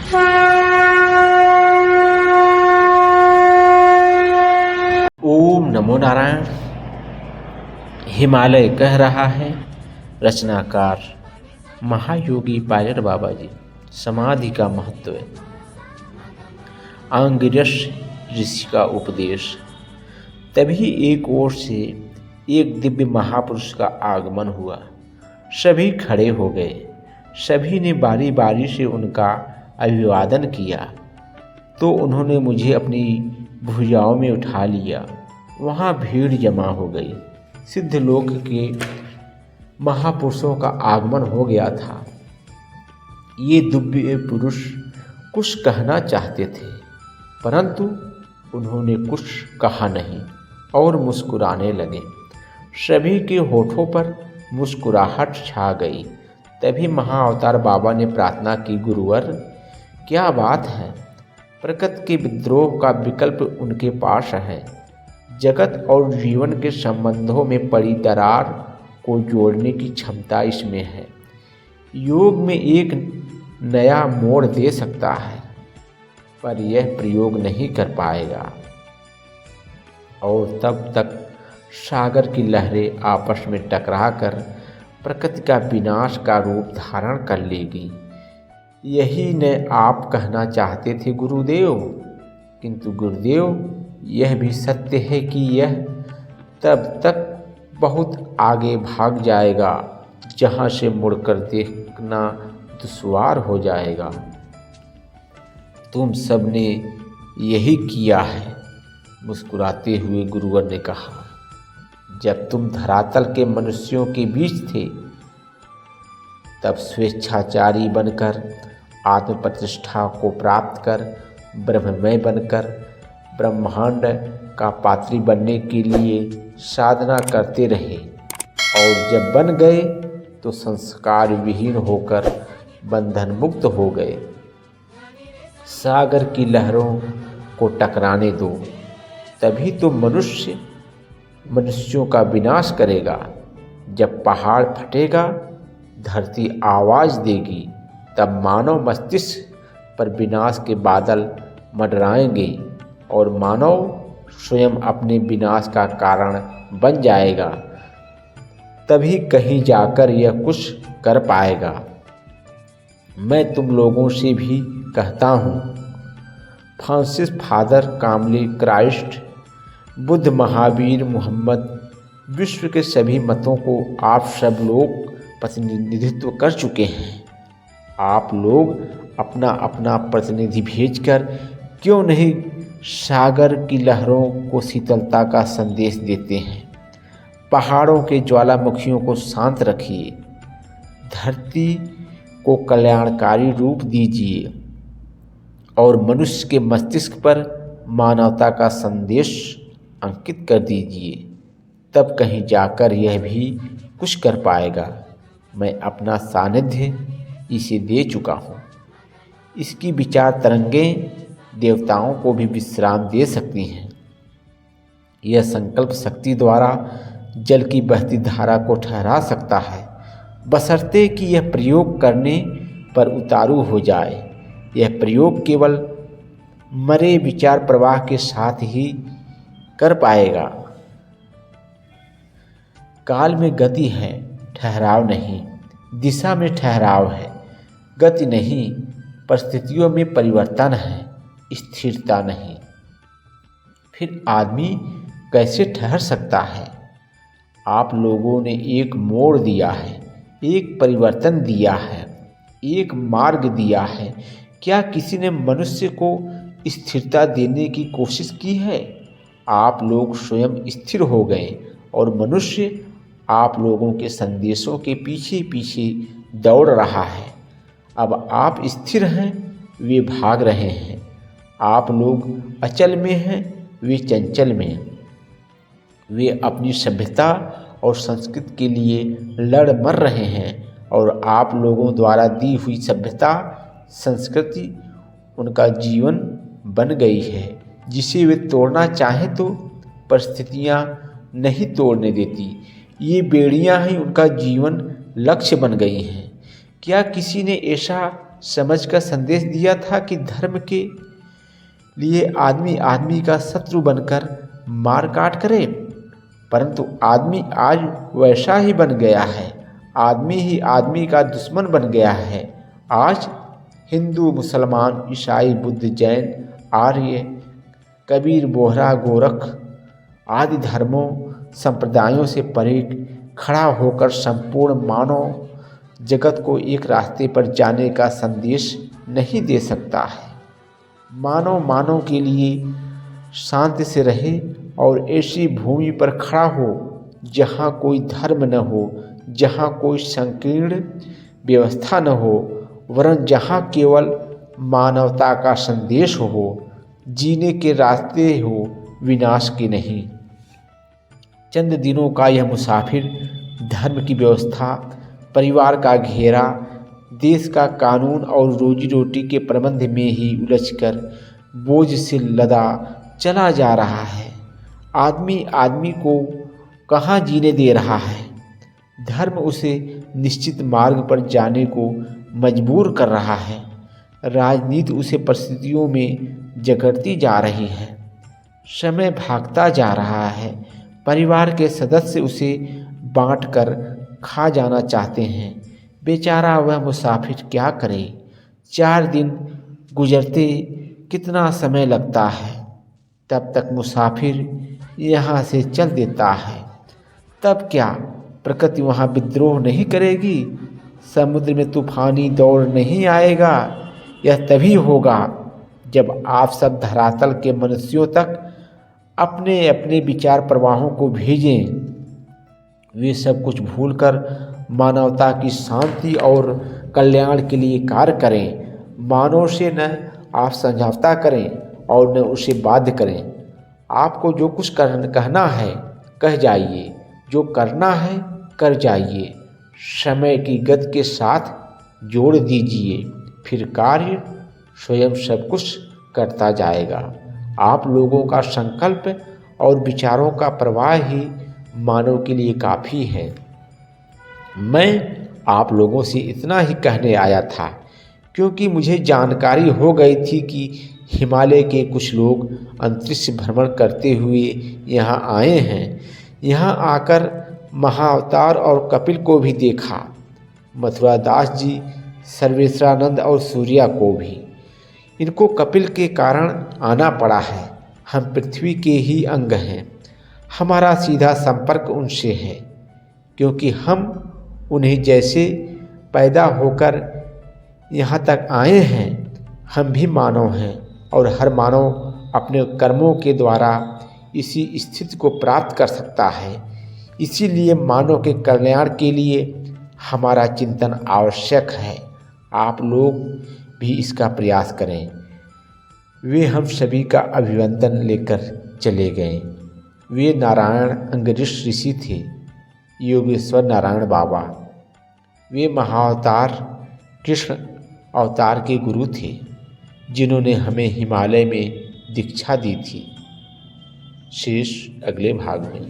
ओम नमो नारायण। हिमालय कह रहा है। रचनाकार महायोगी पायलट बाबा जी। समाधि का महत्व। आंगिरस ऋषि का उपदेश। तभी एक ओर से एक दिव्य महापुरुष का आगमन हुआ। सभी खड़े हो गए। सभी ने बारी बारी से उनका अभिवादन किया तो उन्होंने मुझे अपनी भुजाओं में उठा लिया। वहाँ भीड़ जमा हो गई। सिद्धलोक के महापुरुषों का आगमन हो गया था। ये दिव्य पुरुष कुछ कहना चाहते थे परंतु उन्होंने कुछ कहा नहीं और मुस्कुराने लगे। सभी के होठों पर मुस्कुराहट छा गई। तभी महाअवतार बाबा ने प्रार्थना की, गुरुवर क्या बात है। प्रकृति के विद्रोह का विकल्प उनके पास है। जगत और जीवन के संबंधों में पड़ी दरार को जोड़ने की क्षमता इसमें है। योग में एक नया मोड़ दे सकता है पर यह प्रयोग नहीं कर पाएगा। और तब तक सागर की लहरें आपस में टकराकर प्रकृति का विनाश का रूप धारण कर लेगी। यही न आप कहना चाहते थे गुरुदेव। किंतु गुरुदेव यह भी सत्य है कि यह तब तक बहुत आगे भाग जाएगा जहाँ से मुड़कर देखना दुश्वार हो जाएगा। तुम सब ने यही किया है। मुस्कुराते हुए गुरुवर ने कहा, जब तुम धरातल के मनुष्यों के बीच थे तब स्वेच्छाचारी बनकर आत्म प्रतिष्ठा को प्राप्त कर ब्रह्ममय बनकर ब्रह्मांड का पात्री बनने के लिए साधना करते रहे और जब बन गए तो संस्कार विहीन होकर बंधन मुक्त हो गए। सागर की लहरों को टकराने दो, तभी तो मनुष्यों का विनाश करेगा। जब पहाड़ फटेगा, धरती आवाज़ देगी, तब मानव मस्तिष्क पर विनाश के बादल मंडराएंगे और मानव स्वयं अपने विनाश का कारण बन जाएगा। तभी कहीं जाकर यह कुछ कर पाएगा। मैं तुम लोगों से भी कहता हूँ, फ्रांसिस, फादर कामली, क्राइस्ट, बुद्ध, महावीर, मोहम्मद, विश्व के सभी मतों को आप सब लोग प्रतिनिधित्व कर चुके हैं। आप लोग अपना अपना प्रतिनिधि भेजकर क्यों नहीं सागर की लहरों को शीतलता का संदेश देते हैं। पहाड़ों के ज्वालामुखियों को शांत रखिए। धरती को कल्याणकारी रूप दीजिए और मनुष्य के मस्तिष्क पर मानवता का संदेश अंकित कर दीजिए। तब कहीं जाकर यह भी कुछ कर पाएगा। मैं अपना सानिध्य इसे दे चुका हूँ। इसकी विचार तरंगें देवताओं को भी विश्राम दे सकती हैं। यह संकल्प शक्ति द्वारा जल की बहती धारा को ठहरा सकता है, बशर्ते कि यह प्रयोग करने पर उतारू हो जाए। यह प्रयोग केवल मरे विचार प्रवाह के साथ ही कर पाएगा। काल में गति है, ठहराव नहीं। दिशा में ठहराव है, गति नहीं। परिस्थितियों में परिवर्तन है, स्थिरता नहीं। फिर आदमी कैसे ठहर सकता है। आप लोगों ने एक मोड़ दिया है, एक परिवर्तन दिया है, एक मार्ग दिया है। क्या किसी ने मनुष्य को स्थिरता देने की कोशिश की है। आप लोग स्वयं स्थिर हो गए और मनुष्य आप लोगों के संदेशों के पीछे पीछे दौड़ रहा है। अब आप स्थिर हैं, वे भाग रहे हैं। आप लोग अचल में हैं, वे चंचल में। वे अपनी सभ्यता और संस्कृति के लिए लड़ मर रहे हैं और आप लोगों द्वारा दी हुई सभ्यता संस्कृति उनका जीवन बन गई है, जिसे वे तोड़ना चाहें तो परिस्थितियाँ नहीं तोड़ने देती। ये बेड़ियाँ ही उनका जीवन लक्ष्य बन गई हैं। क्या किसी ने ऐसा समझकर संदेश दिया था कि धर्म के लिए आदमी आदमी का शत्रु बनकर मार काट करे, परंतु आदमी आज वैसा ही बन गया है। आदमी ही आदमी का दुश्मन बन गया है। आज हिंदू, मुसलमान, ईसाई, बुद्ध, जैन, आर्य, कबीर, बोहरा, गोरख आदि धर्मों संप्रदायों से परे खड़ा होकर संपूर्ण मानव जगत को एक रास्ते पर जाने का संदेश नहीं दे सकता है। मानव के लिए शांति से रहे और ऐसी भूमि पर खड़ा हो जहाँ कोई धर्म न हो, जहाँ कोई संकीर्ण व्यवस्था न हो, वरन जहाँ केवल मानवता का संदेश हो, जीने के रास्ते हो, विनाश के नहीं। चंद दिनों का यह मुसाफिर धर्म की व्यवस्था, परिवार का घेरा, देश का कानून और रोजी रोटी के प्रबंध में ही उलझकर बोझ से लदा चला जा रहा है। आदमी आदमी को कहाँ जीने दे रहा है। धर्म उसे निश्चित मार्ग पर जाने को मजबूर कर रहा है। राजनीति उसे परिस्थितियों में जकड़ती जा रही है। समय भागता जा रहा है। परिवार के सदस्य उसे बांटकर खा जाना चाहते हैं। बेचारा वह मुसाफिर क्या करे। 4 दिन गुजरते कितना समय लगता है, तब तक मुसाफिर यहाँ से चल देता है। तब क्या प्रकृति वहाँ विद्रोह नहीं करेगी? समुद्र में तूफानी दौड़ नहीं आएगा? यह तभी होगा जब आप सब धरातल के मनुष्यों तक अपने अपने विचार प्रवाहों को भेजें। वे सब कुछ भूलकर मानवता की शांति और कल्याण के लिए कार्य करें। मानव से न आप समझौता करें और न उसे बाध्य करें। आपको जो कुछ कहना है कह जाइए, जो करना है कर जाइए। समय की गति के साथ जोड़ दीजिए, फिर कार्य स्वयं सब कुछ करता जाएगा। आप लोगों का संकल्प और विचारों का प्रवाह ही मानव के लिए काफ़ी है। मैं आप लोगों से इतना ही कहने आया था क्योंकि मुझे जानकारी हो गई थी कि हिमालय के कुछ लोग अंतरिक्ष भ्रमण करते हुए यहाँ आए हैं। यहाँ आकर महाअवतार और कपिल को भी देखा, मथुरा दास जी, सर्वेश्वरानंद और सूर्या को भी। इनको कपिल के कारण आना पड़ा है। हम पृथ्वी के ही अंग हैं। हमारा सीधा संपर्क उनसे है क्योंकि हम उन्हें जैसे पैदा होकर यहाँ तक आए हैं। हम भी मानव हैं और हर मानव अपने कर्मों के द्वारा इसी स्थिति को प्राप्त कर सकता है। इसीलिए मानव के कल्याण के लिए हमारा चिंतन आवश्यक है। आप लोग भी इसका प्रयास करें। वे हम सभी का अभिवंदन लेकर चले गए। वे नारायण अंगरीष ऋषि थे, योगेश्वर नारायण बाबा। वे महाअवतार कृष्ण अवतार के गुरु थे जिन्होंने हमें हिमालय में दीक्षा दी थी। शेष अगले भाग में।